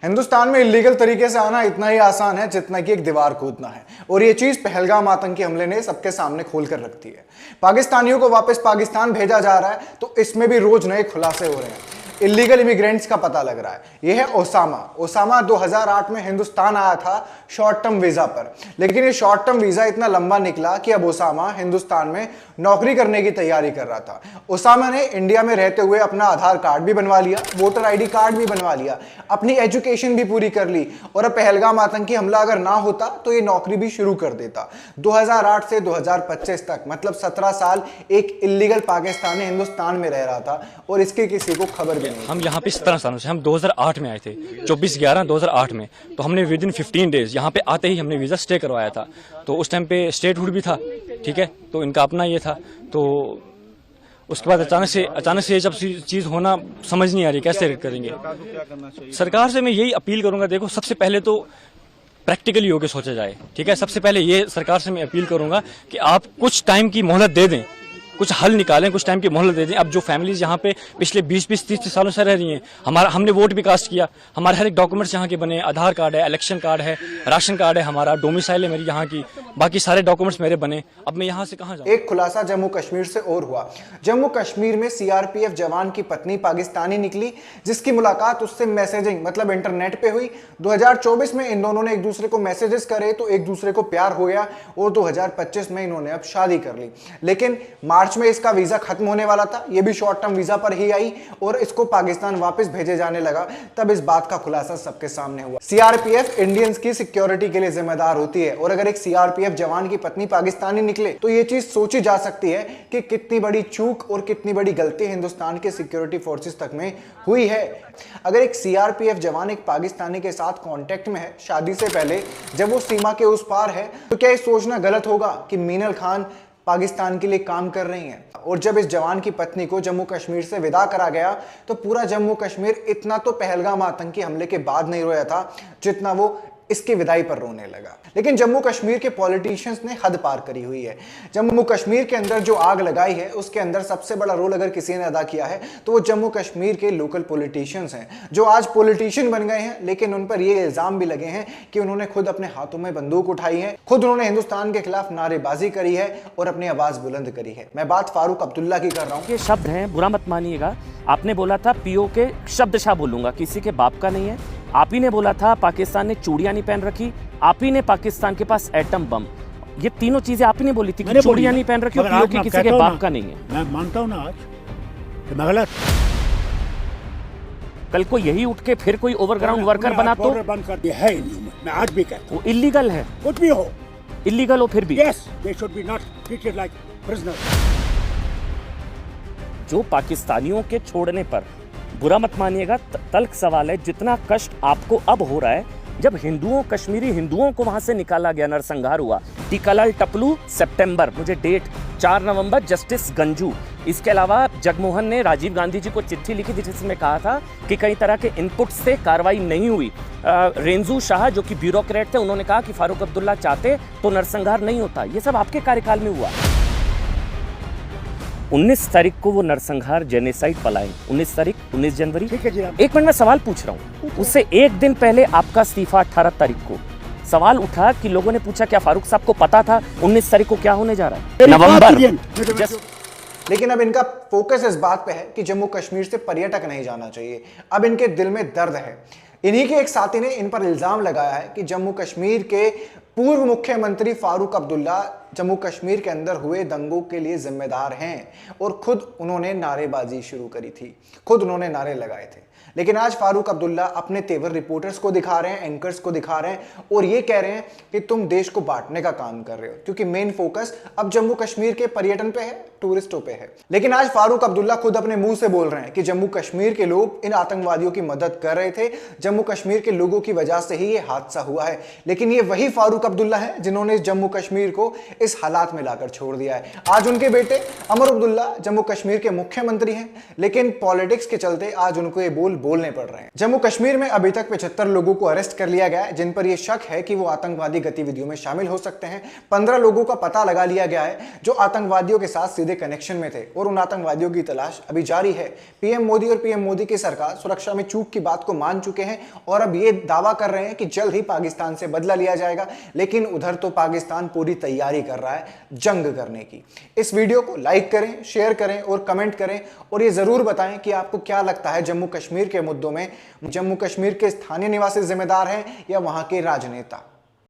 हिंदुस्तान में इलीगल तरीके से आना इतना ही आसान है जितना कि एक दीवार कूदना है, और ये चीज पहलगाम आतंकी हमले ने सबके सामने खोल कर रख दी है। पाकिस्तानियों को वापस पाकिस्तान भेजा जा रहा है, तो इसमें भी रोज नए खुलासे हो रहे हैं। इलीगल इमिग्रेंट्स का पता लग रहा है। यह है ओसामा 2008 में हिंदुस्तान आया था शॉर्ट टर्म वीजा पर, लेकिन ये शॉर्ट टर्म वीजा इतना लंबा निकला कि अब ओसामा हिंदुस्तान में नौकरी करने की तैयारी कर रहा था। ओसामा ने इंडिया में रहते हुए अपना आधार कार्ड भी बनवा लिया, वोटर आईडी कार्ड भी बनवा लिया, अपनी एजुकेशन भी पूरी कर ली, और अब पहलगाम आतंकी हमला अगर ना होता तो ये नौकरी भी शुरू कर देता। 2008 से 2025 तक मतलब 17 साल एक इलीगल पाकिस्तानी हिंदुस्तान में रह रहा था और इसकी किसी को खबर भी नहीं। हम यहाँ पे 17 सालों से, हम 2008 में आए थे, 24/11/2008 में। तो हमने विद इन 15 डेज यहाँ पे आते ही हमने वीजा स्टे करवाया था। तो उस टाइम पे स्टेटहुड भी था, ठीक है, तो इनका अपना ये था। तो उसके बाद अचानक से जब चीज होना समझ नहीं आ रही कैसे करेंगे। सरकार से मैं यही अपील करूंगा, देखो सबसे पहले तो प्रैक्टिकली होकर सोचा जाए, ठीक है। सबसे पहले ये सरकार से मैं अपील करूंगा कि आप कुछ टाइम की मोहलत दे दें, कुछ हल निकालें, कुछ टाइम की मोहलत दे दें। अब जो फैमिलीज यहाँ पे पिछले 20-30 सालों से रह रही हैं, हमने वोट भी कास्ट किया, हमारे हर एक डॉक्यूमेंट्स यहाँ के बने, आधार कार्ड है, इलेक्शन कार्ड है, राशन कार्ड है, हमारा डोमिसाइल है मेरी यहाँ की, बाकी सारे डॉक्यूमेंट्स मेरे बने। अब मैं यहाँ से कहाँ जाऊँ। एक खुलासा जम्मू कश्मीर से और हुआ। जम्मू कश्मीर में सीआरपीएफ जवान की पत्नी पाकिस्तानी निकली, जिसकी मुलाकात उससे मैसेजिंग मतलब इंटरनेट पे हुई। 2024 में इन दोनों ने एक दूसरे को मैसेजेस करे तो एक दूसरे को प्यार हो गया, और 2025 में इन्होंने अब शादी कर ली। लेकिन मार्च में इसका वीजा खत्म होने वाला था, ये भी शॉर्ट टर्म वीजा पर ही आई और इसको पाकिस्तान वापस भेजे जाने लगा। तब इस बात का खुलासा सबके सामने हुआ। सीआरपीएफ इंडियंस की सिक्योरिटी के लिए जिम्मेदार होती है, और अगर एक सीआरपीएफ जवान की पत्नी पाकिस्तानी निकले तो ये चीज सोची जा सकती है कि कितनी बड़ी चूक और कितनी बड़ी गलती हिंदुस्तान के सिक्योरिटी फोर्सेस तक में हुई है। अगर एक सीआरपीएफ जवान एक पाकिस्तानी के साथ कांटेक्ट में है शादी से पहले, जब वो सीमा के उस पार है, तो क्या ये सोचना गलत होगा कि मीनल खान पाकिस्तान के लिए काम कर रही हैं? और जब इस जवान की पत्नी को जम्मू कश्मीर से विदा करा गया तो पूरा जम्मू कश्मीर इतना तो पहलगाम आतंकी हमले के बाद नहीं रोया था जितना वो इसकी विदाई पर रोने लगा। लेकिन जम्मू कश्मीर के पॉलिटिशियंस ने हद पार करी हुई है। जम्मू कश्मीर के अंदर जो आग लगाई है उसके अंदर सबसे बड़ा रोल अगर किसी ने अदा किया है तो वो जम्मू कश्मीर के लोकल पॉलिटिशियंस हैं, जो आज पॉलिटिशियन बन गए हैं, लेकिन उन पर ये इल्जाम भी लगे हैं कि उन्होंने खुद अपने हाथों में बंदूक उठाई है, खुद उन्होंने हिंदुस्तान के खिलाफ नारेबाजी करी है और अपनी आवाज बुलंद करी है। मैं बात फारूक अब्दुल्ला की कर रहा हूँ। ये शब्द हैं, बुरा मत मानिएगा। आपने बोला था पीओ के शब्दशः बोलूंगा, किसी के बाप का नहीं है। आप ही ने बोला था पाकिस्तान ने चूड़ियां नहीं पहन रखी, आप ही ने पाकिस्तान के पास एटम बम, ये तीनों चीजें आप ही ने बोली थी कि चूड़ियां नहीं पहन रखी और पीओ के किसी के बाप का नहीं है। मैं मानता हूं ना आज कि मैं गलत। कल को यही उठ के फिर कोई ओवरग्राउंड वर्कर बना तो बंद कर दिया है। मैं आज भी कहता हूं वो इलीगल है, कुछ भी हो इलीगल हो फिर भी। Yes, they should be not treated like prisoner. जो पाकिस्तानियों के छोड़ने पर, बुरा मत मानिएगा, तल्ख सवाल है, जितना कष्ट आपको अब हो रहा है, जब कश्मीरी हिंदुओं को वहां से निकाला गया, नरसंहार हुआ, टीकालाल टपलू सितंबर, मुझे डेट 4 नवंबर, जस्टिस गंजू, इसके अलावा जगमोहन ने राजीव गांधी जी को चिट्ठी लिखी थी जिसमें कहा था कि कई तरह के इनपुट से कार्रवाई नहीं हुई। रेंजू शाह जो कि ब्यूरोक्रेट थे, उन्होंने कहा कि फारूक अब्दुल्ला चाहते तो नरसंहार नहीं होता। ये सब आपके कार्यकाल में हुआ। 19 तारीख को वो नरसंहार जेनोसाइड पलायन, 19 तारीख, 19 जनवरी। ठीक है जी। एक मिनट में सवाल पूछ रहा हूँ, उससे एक दिन पहले आपका इस्तीफा 18 तारीख को। सवाल उठा कि लोगों ने पूछा क्या फारूक साहब को पता था 19 तारीख को क्या होने जा रहा है, नवंबर। लेकिन अब इनका फोकस इस बात पे है कि जम्मू कश्मीर से पर्यटक नहीं जाना चाहिए। अब इनके दिल में दर्द है। इन्हीं के एक साथी ने इन पर इल्जाम लगाया है कि जम्मू कश्मीर के पूर्व मुख्यमंत्री फारूक अब्दुल्ला जम्मू कश्मीर के अंदर हुए दंगों के लिए जिम्मेदार हैं, और खुद उन्होंने नारेबाजी शुरू करी थी, खुद उन्होंने नारे लगाए थे। लेकिन आज फारूक अब्दुल्ला अपने तेवर रिपोर्टर्स को दिखा रहे हैं, एंकर्स को दिखा रहे हैं, और ये कह रहे हैं कि तुम देश को बांटने का काम कर रहे हो, क्योंकि मेन फोकस अब जम्मू कश्मीर के पर्यटन पे है, टूरिस्टों पे है। लेकिन आज फारूक अब्दुल्ला खुद अपने मुंह से बोल रहे हैं कि जम्मू कश्मीर के लोग इन आतंकवादियों की मदद कर रहे थे, जम्मू कश्मीर के लोगों की वजह से ही ये हादसा हुआ है। लेकिन ये वही फारूक अब्दुल्ला है जिन्होंने जम्मू कश्मीर को इस हालात में लाकर छोड़ दिया है। आज उनके बेटे अमर अब्दुल्ला जम्मू कश्मीर के मुख्यमंत्री हैं, लेकिन पॉलिटिक्स के चलते आज उनको ये बोलने पड़ रहे हैं। जम्मू कश्मीर में अभी तक 75 लोगों को अरेस्ट कर लिया गया है, जिन पर यह शक है कि वो आतंकवादी गतिविधियों में शामिल हो सकते हैं। 15 लोगों का पता लगा लिया गया है जो आतंकवादियों के साथ सीधे सीधे कनेक्शन में थे और उन आतंकवादियों की तलाश अभी जारी है। पीएम मोदी और पीएम मोदी की सरकार सुरक्षा में चूक की बात को मान चुके हैं और अब ये दावा कर रहे हैं कि जल्द ही पाकिस्तान से बदला लिया जाएगा, लेकिन उधर तो पाकिस्तान पूरी तैयारी कर रहा है जंग करने की। इस वीडियो को लाइक करें, शेयर करें और कमेंट करें और ये जरूर बताएं कि आपको क्या लगता है जम्मू कश्मीर के मुद्दों में जम्मू कश्मीर के स्थानीय निवासी जिम्मेदार हैं या वहां के राजनेता।